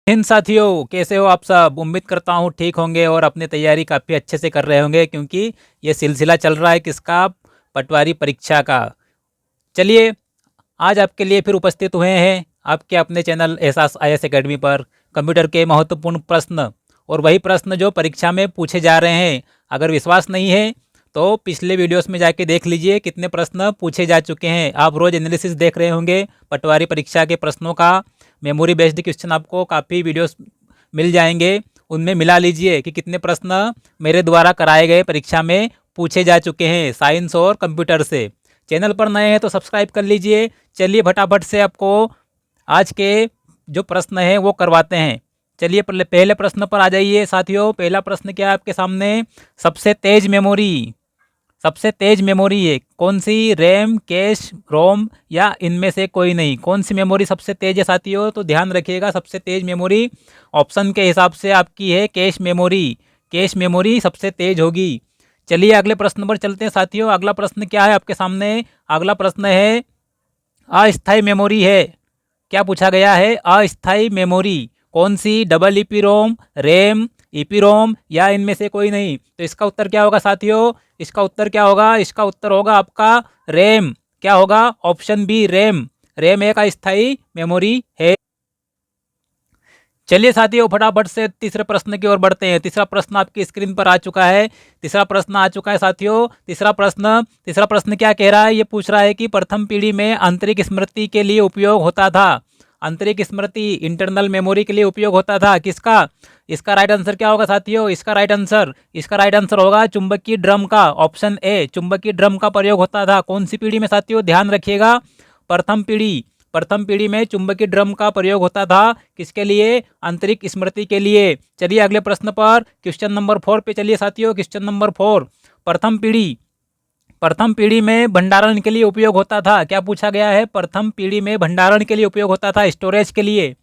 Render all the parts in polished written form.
हिंद साथियों, कैसे हो आप सब। उम्मीद करता हूँ ठीक होंगे और अपनी तैयारी काफ़ी अच्छे से कर रहे होंगे, क्योंकि ये सिलसिला चल रहा है किसका, पटवारी परीक्षा का। चलिए, आज आपके लिए फिर उपस्थित हुए हैं आपके अपने चैनल एहसास IAS एकेडमी पर कंप्यूटर के महत्वपूर्ण प्रश्न, और वही प्रश्न जो परीक्षा में पूछे जा रहे हैं। अगर विश्वास नहीं है तो पिछले वीडियोस में जाके देख लीजिए कितने प्रश्न पूछे जा चुके हैं। आप रोज़ एनालिसिस देख रहे होंगे पटवारी परीक्षा के प्रश्नों का। मेमोरी बेस्ड क्वेश्चन आपको काफ़ी वीडियोस मिल जाएंगे, उनमें मिला लीजिए कि कितने प्रश्न मेरे द्वारा कराए गए परीक्षा में पूछे जा चुके हैं साइंस और कंप्यूटर से। चैनल पर नए हैं तो सब्सक्राइब कर लीजिए। चलिए फटाफट से आपको आज के जो प्रश्न हैं वो करवाते हैं। चलिए पहले प्रश्न पर आ जाइए साथियों। पहला प्रश्न क्या है आपके सामने, सबसे तेज मेमोरी। सबसे तेज मेमोरी है कौन सी, रैम, कैश, रोम या इनमें से कोई नहीं। कौन सी मेमोरी सबसे तेज है साथियों, तो ध्यान रखिएगा सबसे तेज मेमोरी ऑप्शन के हिसाब से आपकी है कैश मेमोरी। कैश मेमोरी सबसे तेज होगी। चलिए अगले प्रश्न पर चलते हैं साथियों। अगला प्रश्न क्या है आपके सामने, अगला प्रश्न है अस्थायी मेमोरी है। क्या पूछा गया है, अस्थायी मेमोरी कौन सी, डबल ईपी रोम, रैम, ईपी रोम या इनमें से कोई नहीं। तो इसका उत्तर क्या होगा साथियों, इसका उत्तर क्या होगा, इसका उत्तर होगा आपका रैम। क्या होगा, ऑप्शन बी रैम। रैम एक अस्थायी मेमोरी है। चलिए साथियों फटाफट से तीसरे प्रश्न की ओर बढ़ते हैं। तीसरा प्रश्न आपकी स्क्रीन पर आ चुका है। तीसरा प्रश्न आ चुका है साथियों। तीसरा प्रश्न क्या कह रहा है, ये पूछ रहा है कि प्रथम पीढ़ी में आंतरिक स्मृति के लिए उपयोग होता था। आंतरिक स्मृति इंटरनल मेमोरी के लिए उपयोग होता था किसका। इसका राइट आंसर क्या होगा साथियों, इसका राइट आंसर होगा चुंबकीय ड्रम का, ऑप्शन ए चुंबकीय ड्रम का प्रयोग होता था। कौन सी पीढ़ी में साथियों, ध्यान रखिएगा, प्रथम पीढ़ी में चुंबकीय ड्रम का प्रयोग होता था किसके लिए, आंतरिक स्मृति के लिए। चलिए अगले प्रश्न पर, क्वेश्चन नंबर 4 पे चलिए साथियों। क्वेश्चन नंबर 4, प्रथम पीढ़ी में भंडारण के लिए उपयोग होता था। क्या पूछा गया है, प्रथम पीढ़ी में भंडारण के लिए उपयोग होता था, स्टोरेज के लिए।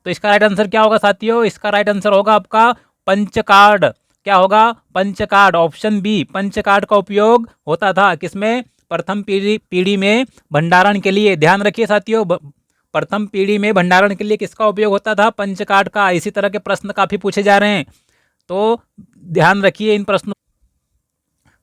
तो इसका राइट आंसर क्या होगा साथियों, इसका राइट आंसर होगा आपका पंच कार्ड। क्या होगा, punch card, option B punch card का उपयोग होता था किसमें, प्रथम पीढ़ी में भंडारण के लिए। ध्यान रखिए साथियों, प्रथम पीढ़ी में भंडारण के लिए किसका उपयोग होता था, पंच कार्ड का। इसी तरह के प्रश्न काफ़ी पूछे जा रहे हैं, तो ध्यान रखिए इन प्रश्नों,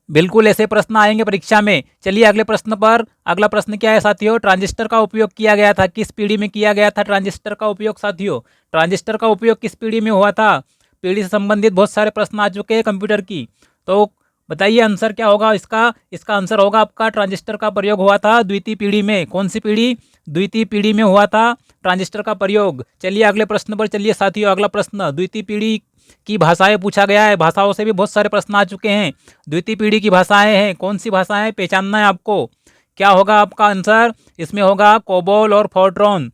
बिल्कुल ऐसे प्रश्न आएंगे परीक्षा में। चलिए अगले प्रश्न पर। अगला प्रश्न क्या है साथियों, ट्रांजिस्टर का उपयोग किया गया था, किस पीढ़ी में किया गया था ट्रांजिस्टर का उपयोग साथियों। ट्रांजिस्टर का उपयोग किस पीढ़ी में हुआ था। पीढ़ी से संबंधित बहुत सारे प्रश्न आ चुके हैं कंप्यूटर की, तो बताइए आंसर क्या होगा इसका। इसका आंसर होगा आपका ट्रांजिस्टर का प्रयोग हुआ था द्वितीय पीढ़ी में। कौन सी पीढ़ी, द्वितीय पीढ़ी में हुआ था ट्रांजिस्टर का प्रयोग। चलिए अगले प्रश्न पर चलिए साथियों। अगला प्रश्न, द्वितीय पीढ़ी की भाषाएं पूछा गया है। भाषाओं से भी बहुत सारे प्रश्न आ चुके हैं। द्वितीय पीढ़ी की भाषाएं हैं, कौन सी भाषाएं पहचानना है आपको। क्या होगा आपका आंसर, इसमें होगा कोबोल और फोर्ट्रॉन।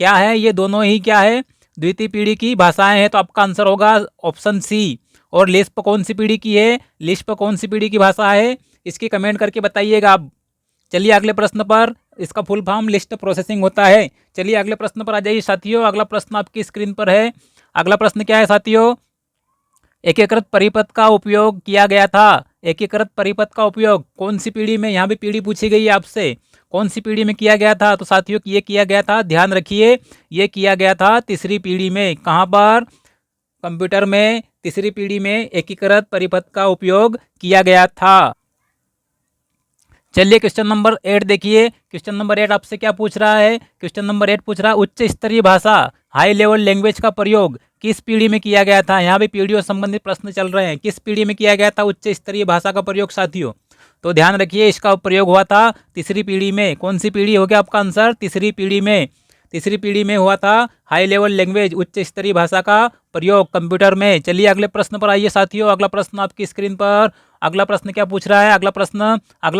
क्या है, ये दोनों ही क्या है, द्वितीय पीढ़ी की भाषाएं हैं। तो आपका आंसर होगा ऑप्शन सी। और लिस्प कौन सी पीढ़ी की है, लिस्प कौन सी पीढ़ी की भाषा है, इसकी कमेंट करके बताइएगा आप। चलिए अगले प्रश्न पर, इसका फुल फॉर्म लिस्ट प्रोसेसिंग होता है। चलिए अगले प्रश्न पर आ जाइए साथियों। अगला प्रश्न आपकी स्क्रीन पर है। अगला प्रश्न क्या है साथियों, एकीकृत परिपथ का उपयोग किया गया था। एकीकृत परिपथ का उपयोग कौन सी पीढ़ी में, यहाँ भी पीढ़ी पूछी गई है आपसे, कौन सी पीढ़ी में किया गया था। तो साथियों ये किया गया था, ध्यान रखिए, ये किया गया था तीसरी पीढ़ी में। कहाँ पर, कंप्यूटर में तीसरी पीढ़ी में एकीकृत परिपथ का उपयोग किया गया था। चलिए क्वेश्चन नंबर 8 देखिए। क्वेश्चन नंबर 8 आपसे क्या पूछ रहा है, क्वेश्चन नंबर 8 पूछ रहा है उच्च स्तरीय भाषा, हाई लेवल लैंग्वेज का प्रयोग किस पीढ़ी में किया गया था। यहाँ भी पीढ़ियों से संबंधित प्रश्न चल रहे हैं। किस पीढ़ी में किया गया था उच्च स्तरीय भाषा का प्रयोग साथियों। तो ध्यान रखिए, इसका प्रयोग हुआ था तीसरी पीढ़ी में। कौन सी पीढ़ी हो गया आपका आंसर, तीसरी पीढ़ी में। तीसरी पीढ़ी में हुआ था हाई लेवल लैंग्वेज, उच्च स्तरीय भाषा का प्रयोग कंप्यूटर में। चलिए अगले प्रश्न पर आइए साथियों। अगला प्रश्न आपकी स्क्रीन पर। अगला प्रश्न क्या पूछ रहा है, अगला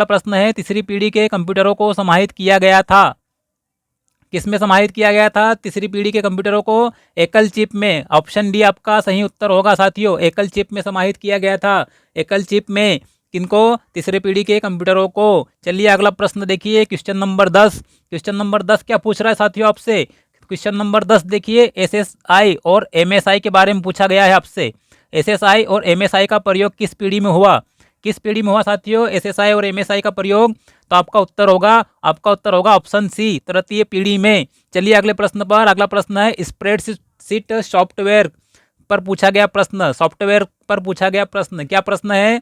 प्रश्न है तीसरी पीढ़ी के कंप्यूटरों को समाहित किया गया था। किसमें समाहित किया गया था तीसरी पीढ़ी के कंप्यूटरों को, एकल चिप में। ऑप्शन डी आपका सही उत्तर होगा साथियों, एकल चिप में समाहित किया गया था। एकल चिप में किनको, तीसरी पीढ़ी के कंप्यूटरों को। चलिए अगला प्रश्न देखिए, क्वेश्चन नंबर 10। क्वेश्चन नंबर 10 क्या पूछ रहा है साथियों आपसे। क्वेश्चन नंबर 10 देखिए, एसएसआई और एमएसआई के बारे में पूछा गया है आपसे। एसएसआई और एमएसआई का प्रयोग किस पीढ़ी में हुआ, किस पीढ़ी में हुआ साथियों एसएसआई और एमएसआई का प्रयोग। तो आपका उत्तर होगा ऑप्शन सी, तृतीय पीढ़ी में। चलिए अगले प्रश्न पर। अगला प्रश्न है स्प्रेडशीट सॉफ्टवेयर पर पूछा गया प्रश्न, सॉफ्टवेयर पर पूछा गया प्रश्न, क्या प्रश्न है?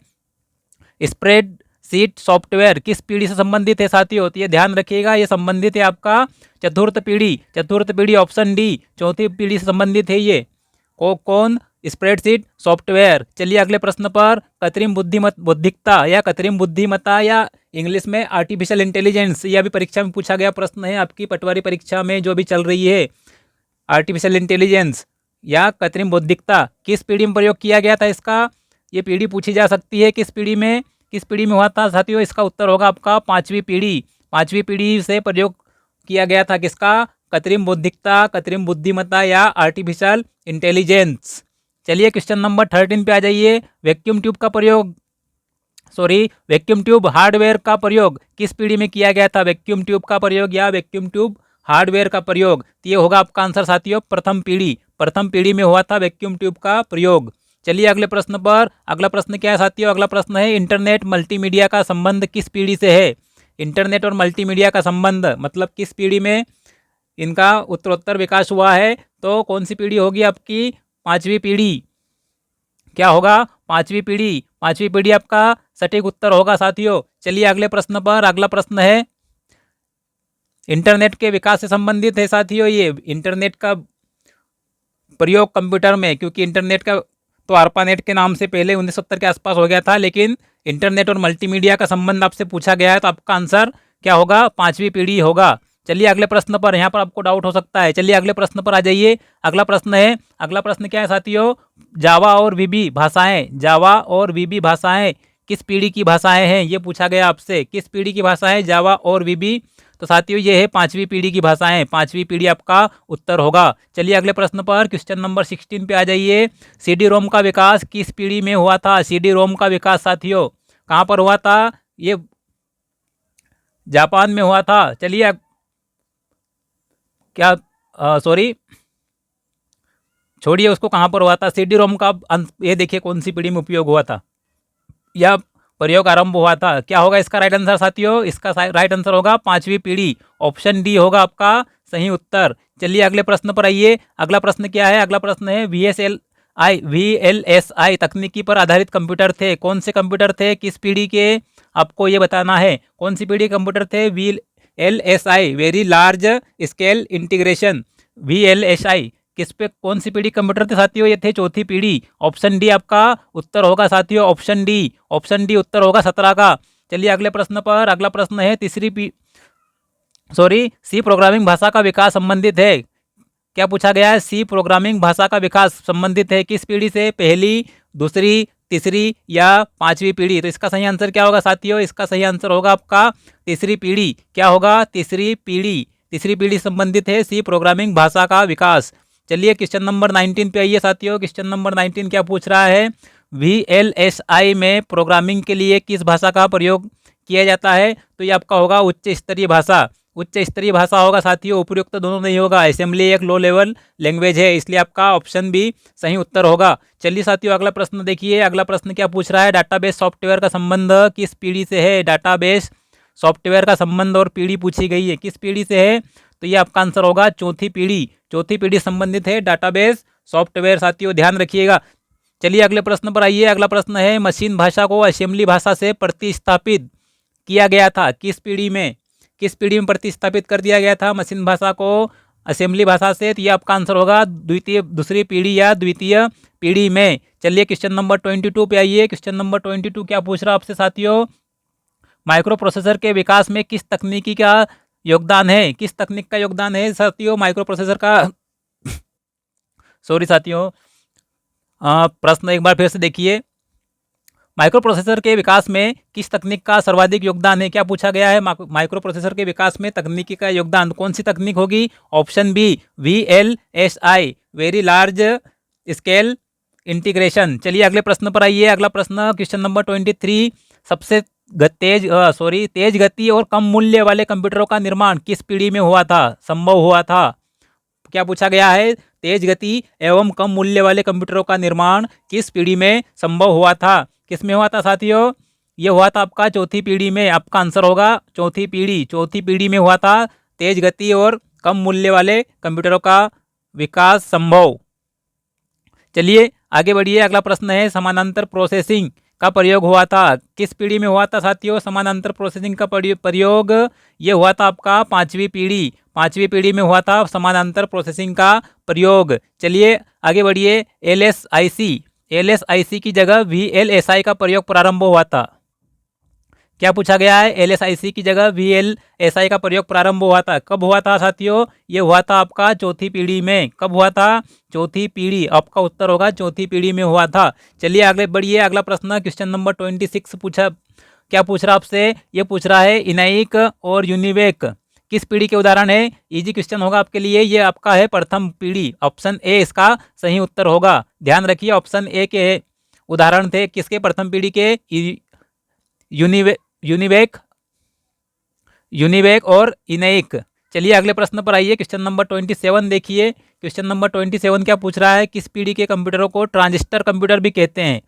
स्प्रेडशीट सॉफ्टवेयर किस पीढ़ी से संबंधित है साथियों? तो ये ध्यान रखिएगा, ये संबंधित है आपका चतुर्थ पीढ़ी, चतुर्थ पीढ़ी ऑप्शन डी, चौथी पीढ़ी से संबंधित है ये। कौन? Spreadsheet software. चलिए अगले प्रश्न पर, कृत्रिम बुद्धिमत्ता या कृत्रिम बुद्धिमत्ता या इंग्लिश में आर्टिफिशियल इंटेलिजेंस, यह भी परीक्षा में पूछा गया प्रश्न है आपकी पटवारी परीक्षा में जो भी चल रही है। आर्टिफिशियल इंटेलिजेंस या कृत्रिम बुद्धिमत्ता किस पीढ़ी में प्रयोग किया गया था इसका? ये पीढ़ी पूछी जा सकती है, किस पीढ़ी में हुआ था साथियों? इसका उत्तर होगा आपका पांचवी पीढ़ी, पांचवी पीढ़ी से प्रयोग किया गया था किसका? कृत्रिम बुद्धिमत्ता, कृत्रिम बुद्धिमत्ता या आर्टिफिशियल इंटेलिजेंस। चलिए क्वेश्चन नंबर 13 पे आ जाइए। वैक्यूम ट्यूब हार्डवेयर का प्रयोग किस पीढ़ी में किया गया था? वैक्यूम ट्यूब का प्रयोग या वैक्यूम ट्यूब हार्डवेयर का प्रयोग, तो ये होगा आपका आंसर साथियों प्रथम पीढ़ी, प्रथम पीढ़ी में हुआ था वैक्यूम ट्यूब का प्रयोग। चलिए अगले प्रश्न पर, अगला प्रश्न क्या है साथियों? अगला प्रश्न है इंटरनेट मल्टीमीडिया का संबंध किस पीढ़ी से है? इंटरनेट और मल्टीमीडिया का संबंध मतलब किस पीढ़ी में इनका उत्तरोत्तर विकास हुआ है? तो कौन सी पीढ़ी होगी आपकी? पांचवी पीढ़ी। क्या होगा? पांचवी पीढ़ी, पांचवी पीढ़ी आपका सटीक उत्तर होगा साथियों। चलिए अगले प्रश्न पर, अगला प्रश्न है इंटरनेट के विकास से संबंधित है साथियों। ये इंटरनेट का प्रयोग कंप्यूटर में, क्योंकि इंटरनेट का तो ARPANET के नाम से पहले 1970 के आसपास हो गया था, लेकिन इंटरनेट और मल्टीमीडिया का संबंध आपसे पूछा गया है, तो आपका आंसर क्या होगा? पांचवी पीढ़ी होगा। चलिए अगले प्रश्न पर, यहाँ पर आपको डाउट हो सकता है। चलिए अगले प्रश्न पर आ जाइए। अगला प्रश्न है, अगला प्रश्न क्या है साथियों? जावा और वीबी भाषाएं, जावा और वीबी भाषाएं किस पीढ़ी की भाषाएं हैं? ये पूछा गया आपसे, किस पीढ़ी की भाषाएं जावा और वीबी? तो साथियों ये है पांचवी पीढ़ी की भाषाएं, पांचवी पीढ़ी आपका उत्तर होगा। चलिए अगले प्रश्न पर, क्वेश्चन नंबर 16 पे आ जाइए। CD रोम का विकास किस पीढ़ी में हुआ था? CD रोम का विकास साथियों कहाँ पर हुआ था? ये जापान में हुआ था। चलिए क्या सॉरी छोड़िए उसको, कहाँ पर हुआ था? CD रोम का ये देखिए कौन सी पीढ़ी में उपयोग हुआ था या प्रयोग आरंभ हुआ था। क्या होगा इसका राइट आंसर साथियों? इसका राइट आंसर होगा पांचवी पीढ़ी, ऑप्शन डी होगा आपका सही उत्तर। चलिए अगले प्रश्न पर आइए। अगला प्रश्न क्या है? अगला प्रश्न है VLSI तकनीकी पर आधारित कंप्यूटर थे, कौन से कंप्यूटर थे, किस पीढ़ी के? आपको ये बताना है कौन सी पीढ़ी कंप्यूटर थे। VLSI very large scale integration, VLSI किस पे, कौन सी पीढ़ी कंप्यूटर थे साथियों? ये थे चौथी पीढ़ी, ऑप्शन डी आपका उत्तर होगा साथियों, ऑप्शन डी, ऑप्शन डी उत्तर होगा 17 का। चलिए अगले प्रश्न पर, अगला प्रश्न है सी प्रोग्रामिंग भाषा का विकास संबंधित है। क्या पूछा गया है? सी प्रोग्रामिंग भाषा का विकास संबंधित है किस पीढ़ी से? पहली, दूसरी, तीसरी या पांचवी पीढ़ी? तो इसका सही आंसर क्या होगा साथियों? इसका सही आंसर होगा आपका तीसरी पीढ़ी। क्या होगा? तीसरी पीढ़ी, तीसरी पीढ़ी संबंधित है सी प्रोग्रामिंग भाषा का विकास। चलिए क्वेश्चन नंबर 19 पे आइए साथियों। क्वेश्चन नंबर 19 क्या पूछ रहा है? VLSI में प्रोग्रामिंग के लिए किस भाषा का प्रयोग किया जाता है? तो ये आपका होगा उच्च स्तरीय भाषा, उच्च स्तरीय भाषा होगा साथियों, उपयुक्त दोनों नहीं होगा। असेंबली एक लो लेवल लैंग्वेज है, इसलिए आपका ऑप्शन बी सही उत्तर होगा। चलिए साथियों अगला प्रश्न देखिए। अगला प्रश्न क्या पूछ रहा है? डाटाबेस सॉफ्टवेयर का संबंध किस पीढ़ी से है? डाटाबेस सॉफ्टवेयर का संबंध और पीढ़ी पूछी गई है, किस पीढ़ी से है? तो ये आपका आंसर होगा चौथी पीढ़ी, चौथी पीढ़ी संबंधित है डाटाबेस सॉफ्टवेयर साथियों, ध्यान रखिएगा। चलिए अगले प्रश्न पर आइए। अगला प्रश्न है मशीन भाषा को असेंबली भाषा से प्रतिस्थापित किया गया था किस पीढ़ी में? किस पीढ़ी में प्रतिस्थापित कर दिया गया था मशीन भाषा को असेंबली भाषा से? तो ये आपका आंसर होगा दूसरी पीढ़ी या द्वितीय पीढ़ी में। चलिए क्वेश्चन नंबर 22 पे आइए। क्वेश्चन नंबर 22 क्या पूछ रहा है आपसे साथियों? माइक्रो प्रोसेसर के विकास में किस तकनीकी का योगदान है? किस तकनीक का योगदान है साथियों माइक्रो प्रोसेसर का? सॉरी साथियों, प्रश्न एक बार फिर से देखिए। माइक्रो प्रोसेसर के विकास में किस तकनीक का सर्वाधिक योगदान है? क्या पूछा गया है? माइक्रो प्रोसेसर के विकास में तकनीकी का योगदान कौन सी तकनीक होगी? Option B VLSI very large scale integration. चलिए अगले प्रश्न पर आइए। अगला प्रश्न क्वेश्चन नंबर 23, सबसे तेज गति और कम मूल्य वाले कंप्यूटरों का निर्माण किस पीढ़ी में हुआ था, संभव हुआ था? क्या पूछा गया है? तेज गति एवं कम मूल्य वाले कंप्यूटरों का निर्माण किस पीढ़ी में संभव हुआ था? किस में हुआ था साथियों? ये हुआ था आपका चौथी पीढ़ी में। आपका आंसर होगा चौथी पीढ़ी, चौथी पीढ़ी में हुआ था तेज गति और कम मूल्य वाले कंप्यूटरों का विकास संभव। चलिए आगे बढ़िए, अगला प्रश्न है समानांतर प्रोसेसिंग का प्रयोग हुआ था, किस पीढ़ी में हुआ था साथियों? समानांतर प्रोसेसिंग का प्रयोग ये हुआ था आपका पांचवी पीढ़ी में हुआ था समानांतर प्रोसेसिंग का प्रयोग। चलिए आगे बढ़िए, एलएसआईसी की जगह वीएलएसआई का प्रयोग प्रारंभ हुआ था। क्या पूछा गया है? एलएसआईसी की जगह वीएलएसआई का प्रयोग प्रारंभ हुआ था। कब हुआ था साथियों? ये हुआ था आपका चौथी पीढ़ी में। कब हुआ था? चौथी पीढ़ी। आपका उत्तर होगा चौथी पीढ़ी में हुआ था। चलिए आगे बढ़िए, अगला प्रश्न क्वेश्चन नंबर 26 पूछा, क्या पूछ रहा आपसे? ये पूछ रहा है इनाइक और यूनिवेक किस पीढ़ी के उदाहरण है? इजी क्वेश्चन होगा आपके लिए, ये आपका है प्रथम पीढ़ी। ऑप्शन ए इसका सही उत्तर होगा। ध्यान रखिए, ऑप्शन ए के उदाहरण थे किसके? प्रथम पीढ़ी के, यूनिवेक और इनैक। चलिए अगले प्रश्न पर आइए, क्वेश्चन नंबर 27 देखिए। क्वेश्चन नंबर 27 क्या पूछ रहा है? किस पीढ़ी के कंप्यूटरों को ट्रांजिस्टर कंप्यूटर भी कहते हैं?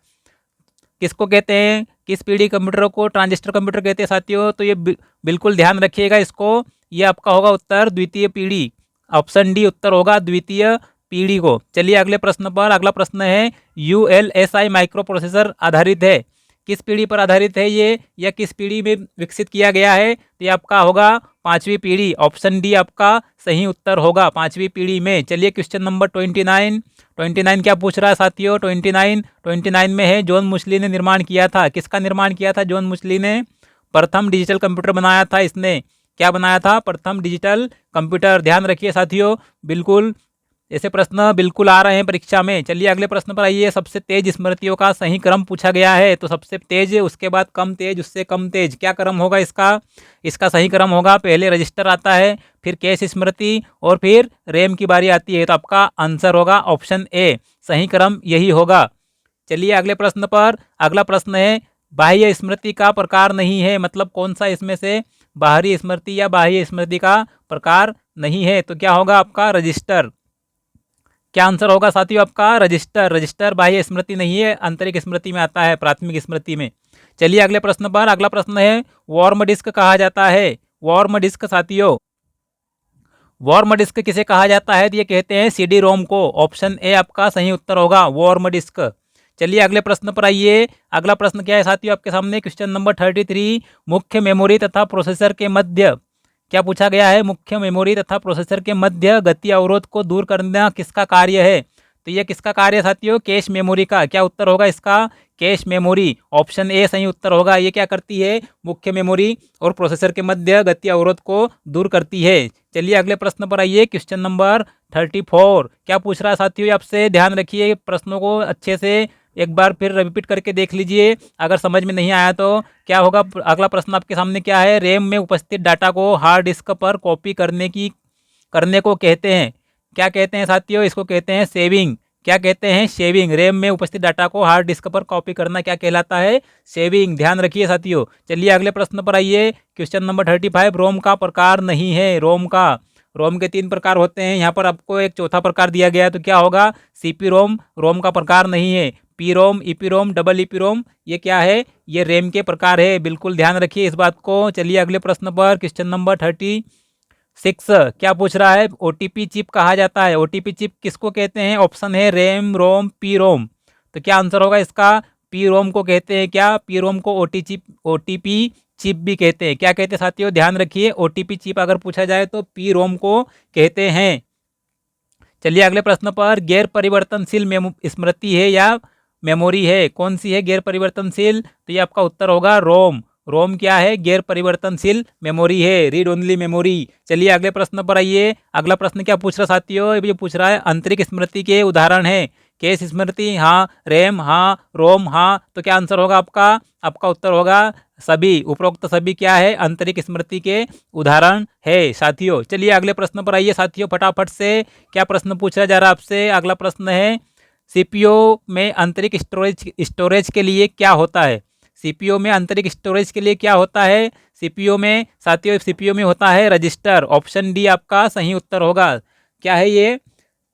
किसको कहते हैं? किस पीढ़ी कंप्यूटरों को ट्रांजिस्टर कंप्यूटर कहते हैं साथियों? तो ये बिल्कुल ध्यान रखिएगा इसको, ये आपका होगा उत्तर द्वितीय पीढ़ी। ऑप्शन डी उत्तर होगा द्वितीय पीढ़ी को। चलिए अगले प्रश्न पर, अगला प्रश्न है यूएलएसआई माइक्रो प्रोसेसर आधारित है, किस पीढ़ी पर आधारित है ये, या किस पीढ़ी में विकसित किया गया है? तो ये आपका होगा पांचवी पीढ़ी। ऑप्शन डी आपका सही उत्तर होगा, पांचवी पीढ़ी में। चलिए क्वेश्चन नंबर 29 क्या पूछ रहा है साथियों? 29 में है जॉन मुस्ली ने निर्माण किया था। किसका निर्माण किया था जॉन मुस्ली ने? प्रथम डिजिटल कंप्यूटर बनाया था इसने। क्या बनाया था? प्रथम डिजिटल कंप्यूटर। ध्यान रखिए साथियों, बिल्कुल ऐसे प्रश्न बिल्कुल आ रहे हैं परीक्षा में। चलिए अगले प्रश्न पर आइए, सबसे तेज स्मृतियों का सही क्रम पूछा गया है। तो सबसे तेज, उसके बाद कम तेज, उससे कम तेज, क्या क्रम होगा इसका? इसका सही क्रम होगा, पहले रजिस्टर आता है, फिर कैश स्मृति और फिर रैम की बारी आती है। तो आपका आंसर होगा ऑप्शन ए, सही क्रम यही होगा। चलिए अगले प्रश्न पर, अगला प्रश्न है बाह्य स्मृति का प्रकार नहीं है, मतलब कौन सा इसमें से बाहरी स्मृति या बाह्य स्मृति का प्रकार नहीं है? तो क्या होगा आपका? रजिस्टर। क्या आंसर होगा साथियों आपका? रजिस्टर। रजिस्टर बाह्य स्मृति नहीं है, आंतरिक स्मृति में आता है, प्राथमिक स्मृति में। चलिए अगले प्रश्न पर, अगला प्रश्न है वार्म डिस्क कहा जाता है। वार्म डिस्क साथियों, वार्म डिस्क किसे कहा जाता है? तो ये कहते हैं सीडी रोम को। ऑप्शन ए आपका सही उत्तर होगा, वार्म डिस्क। चलिए अगले प्रश्न पर आइए, अगला प्रश्न क्या है साथियों आपके सामने? क्वेश्चन नंबर 33, मुख्य मेमोरी तथा प्रोसेसर के मध्य, क्या पूछा गया है? मुख्य मेमोरी तथा प्रोसेसर के मध्य गति अवरोध को दूर करना किसका कार्य है? तो ये किसका कार्य है साथियों? कैश मेमोरी का। क्या उत्तर होगा इसका? Cache memory. ऑप्शन ए सही उत्तर होगा। ये क्या करती है? मुख्य मेमोरी और प्रोसेसर के मध्य गति अवरोध को दूर करती है। चलिए अगले प्रश्न पर आइए, क्वेश्चन नंबर 34 क्या पूछ रहा है साथियों आपसे? ध्यान रखिए, प्रश्नों को अच्छे से एक बार फिर रिपीट करके देख लीजिए, अगर समझ में नहीं आया तो। क्या होगा अगला प्रश्न आपके सामने? क्या है? रैम में उपस्थित डाटा को हार्ड डिस्क पर कॉपी करने को कहते हैं, क्या कहते हैं साथियों? इसको कहते हैं सेविंग। क्या कहते हैं? शेविंग। रैम में उपस्थित डाटा को हार्ड डिस्क पर कॉपी करना क्या कहलाता है? शेविंग। ध्यान रखिए साथियों। चलिए अगले प्रश्न पर आइए, क्वेश्चन नंबर 35, रोम का प्रकार नहीं है। रोम के 3 प्रकार होते हैं, यहाँ पर आपको एक चौथा प्रकार दिया गया है, तो क्या होगा? सीपी रोम का प्रकार नहीं है। पी रोम, ईपी रोम, डबल ईपी रोम, ये क्या है? ये रैम के प्रकार है, बिल्कुल ध्यान रखिए इस बात को। चलिए अगले प्रश्न पर, क्वेश्चन नंबर 36 क्या पूछ रहा है? ओटीपी चिप कहा जाता है। ओटीपी चिप किसको कहते हैं? ऑप्शन है रैम रोम पी रोम। तो क्या आंसर होगा इसका? पी रोम को कहते हैं। क्या? पी रोम को ओटीपी चिप भी कहते हैं। क्या कहते हैं साथियों? ध्यान रखिए, ओटीपी चिप अगर पूछा जाए तो पी रोम को कहते हैं। चलिए अगले प्रश्न पर, गैर परिवर्तनशील स्मृति है या मेमोरी है? कौन सी है गैर परिवर्तनशील? तो ये आपका उत्तर होगा रोम। रोम क्या है? गैर परिवर्तनशील मेमोरी है, रीड ओनली मेमोरी। चलिए अगले प्रश्न पर आइए, अगला प्रश्न क्या पूछ रहा साथियों? ये पूछ रहा है आंतरिक स्मृति के उदाहरण है। कैश स्मृति हाँ, रैम हाँ, रोम हाँ। तो क्या आंसर होगा आपका? आपका उत्तर होगा सभी। उपरोक्त सभी क्या है? आंतरिक स्मृति के उदाहरण है साथियों। चलिए अगले प्रश्न पर आइए साथियों, फटाफट से। क्या प्रश्न पूछा जा रहा है आपसे? अगला प्रश्न है सीपीयू में आंतरिक स्टोरेज के लिए क्या होता है? सीपीयू में आंतरिक स्टोरेज के लिए क्या होता है? सीपीयू में साथियों, सीपीयू में होता है रजिस्टर। ऑप्शन डी आपका सही उत्तर होगा। क्या है ये?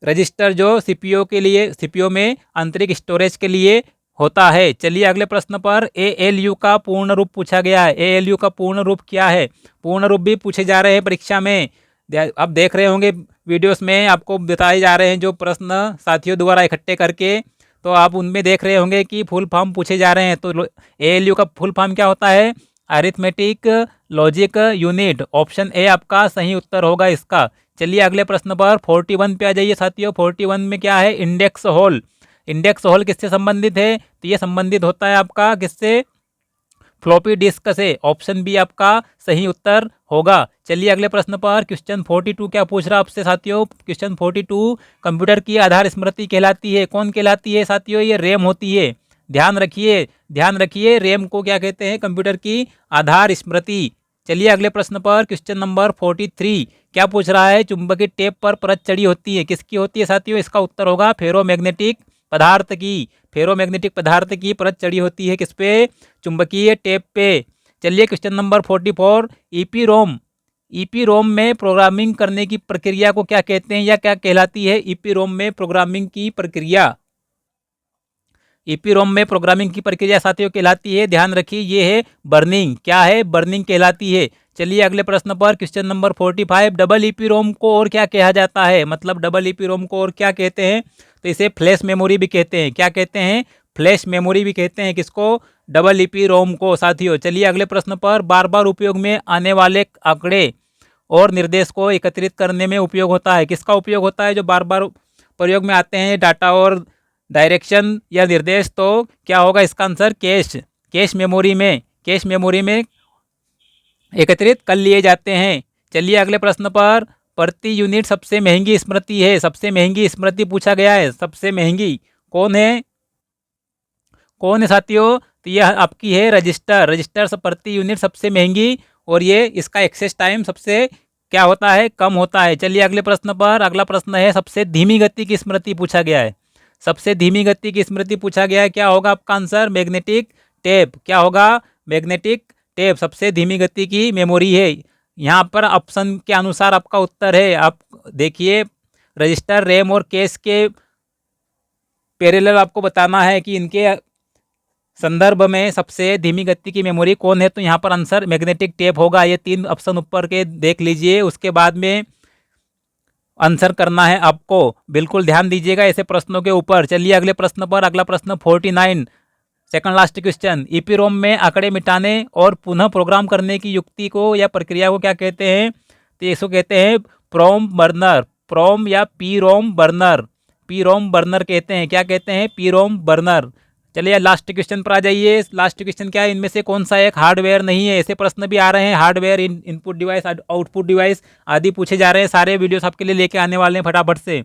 रजिस्टर, जो सीपीयू में आंतरिक स्टोरेज के लिए होता है। चलिए अगले प्रश्न पर, एएलयू का पूर्ण रूप पूछा गया है। एएलयू का पूर्ण रूप क्या है? पूर्ण रूप भी पूछे जा रहे हैं परीक्षा में। अब देख रहे होंगे वीडियोस में आपको बताए जा रहे हैं जो प्रश्न साथियों द्वारा इकट्ठे करके, तो आप उनमें देख रहे होंगे कि फुल फॉर्म पूछे जा रहे हैं। तो ALU का फुल फॉर्म क्या होता है? Arithmetic logic unit. Option A आपका सही उत्तर होगा इसका। चलिए अगले प्रश्न पर 41 पे आ जाइए साथियों। 41 में क्या है? Index hall. इंडेक्स हॉल किससे संबंधित है? तो ये संबंधित होता है आपका किससे? फ्लॉपी डिस्क से। ऑप्शन बी आपका सही उत्तर होगा। चलिए अगले प्रश्न पर क्वेश्चन 42 क्या पूछ रहा है आपसे साथियों? क्वेश्चन 42 कंप्यूटर की आधार स्मृति कहलाती है। कौन कहलाती है साथियों? ये रैम होती है। ध्यान रखिए, ध्यान रखिए, रैम को क्या कहते हैं? कंप्यूटर की आधार स्मृति। चलिए अगले प्रश्न पर क्वेश्चन नंबर 43 क्या पूछ रहा है? चुंबकीय टेप पर परत चढ़ी होती है। किसकी होती है साथियों? इसका उत्तर होगा फेरोमैग्नेटिक पदार्थ की। फेरोमैग्नेटिक पदार्थ की परत चढ़ी होती है किस पे? चुंबकीय टेप पे। चलिए क्वेश्चन नंबर 44 ईपीरोम। ईपीरोम में प्रोग्रामिंग करने की प्रक्रिया को क्या कहते हैं या क्या कहलाती है? ईपीरोम में प्रोग्रामिंग की प्रक्रिया, ईपीरोम में प्रोग्रामिंग की प्रक्रिया साथियों कहलाती है, ध्यान रखिए, ये है बर्निंग। क्या है? बर्निंग कहलाती है। चलिए अगले प्रश्न पर क्वेश्चन नंबर 45 डबल ईपीरोम को और क्या कहा जाता है? मतलब डबल ईपीरोम को और क्या कहते हैं? तो इसे फ्लैश मेमोरी भी कहते हैं। क्या कहते हैं? फ्लैश मेमोरी भी कहते हैं। किसको? डबल ईपीरोम को साथियों। चलिए अगले प्रश्न पर बार बार उपयोग में आने वाले आंकड़े और निर्देश को एकत्रित करने में उपयोग होता है। किसका उपयोग होता है जो बार बार प्रयोग में आते हैं? डाटा और डायरेक्शन या निर्देश। तो क्या होगा इसका आंसर? कैश। कैश मेमोरी में, कैश मेमोरी में एकत्रित कर लिए जाते हैं। चलिए अगले प्रश्न पर प्रति यूनिट सबसे महंगी स्मृति है। सबसे महंगी स्मृति पूछा गया है। सबसे महंगी कौन है? कौन है साथियों? तो यह आपकी है रजिस्टर। रजिस्टर प्रति यूनिट सबसे महंगी, और ये इसका एक्सेस टाइम सबसे क्या होता है? कम होता है। चलिए अगले प्रश्न पर, अगला प्रश्न है सबसे धीमी गति की स्मृति पूछा गया है। सबसे धीमी गति की स्मृति पूछा गया है। क्या होगा आपका आंसर? Magnetic tape. क्या होगा? मैग्नेटिक टेप सबसे धीमी गति की मेमोरी है। यहाँ पर ऑप्शन के अनुसार आपका उत्तर है। आप देखिए, रजिस्टर, रैम और कैश के पैरेलल आपको बताना है कि इनके संदर्भ में सबसे धीमी गति की मेमोरी कौन है। तो यहाँ पर आंसर मैग्नेटिक टेप होगा। ये 3 ऑप्शन ऊपर के देख लीजिए, उसके बाद में आंसर करना है आपको। बिल्कुल ध्यान दीजिएगा ऐसे प्रश्नों के ऊपर। चलिए अगले प्रश्न पर, अगला प्रश्न 49 सेकंड लास्ट क्वेश्चन। ईपीरोम में आंकड़े मिटाने और पुनः प्रोग्राम करने की युक्ति को या प्रक्रिया को क्या कहते हैं? तो इसको कहते हैं प्रोम बर्नर। प्रोम या P ROM burner. P ROM burner कहते हैं। क्या कहते हैं? P ROM burner. चलिए लास्ट क्वेश्चन पर आ जाइए। लास्ट क्वेश्चन क्या है? इनमें से कौन सा एक हार्डवेयर नहीं है? ऐसे प्रश्न भी आ रहे हैं। Hardware, input device, output device आदि पूछे जा रहे हैं। सारे वीडियोस आपके लिए लेके आने वाले हैं फटाफट से।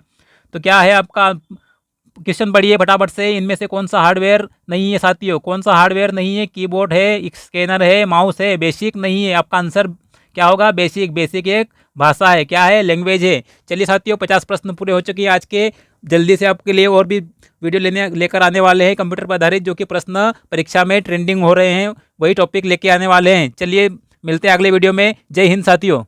तो क्या है आपका क्वेश्चन? बढ़िए फटाफट से। इनमें से कौन सा हार्डवेयर नहीं है साथियों? कौन सा हार्डवेयर नहीं है? कीबोर्ड है, स्कैनर है, माउस है, बेसिक नहीं है। आपका आंसर क्या होगा? बेसिक। बेसिक एक भाषा है। क्या है? लैंग्वेज है। चलिए साथियों 50 प्रश्न पूरे हो चुके हैं आज के। जल्दी से आपके लिए और भी वीडियो लेकर आने वाले हैं कंप्यूटर पर आधारित, जो कि प्रश्न परीक्षा में ट्रेंडिंग हो रहे हैं, वही टॉपिक लेके आने वाले हैं। चलिए मिलते हैं अगले वीडियो में। जय हिंद साथियों।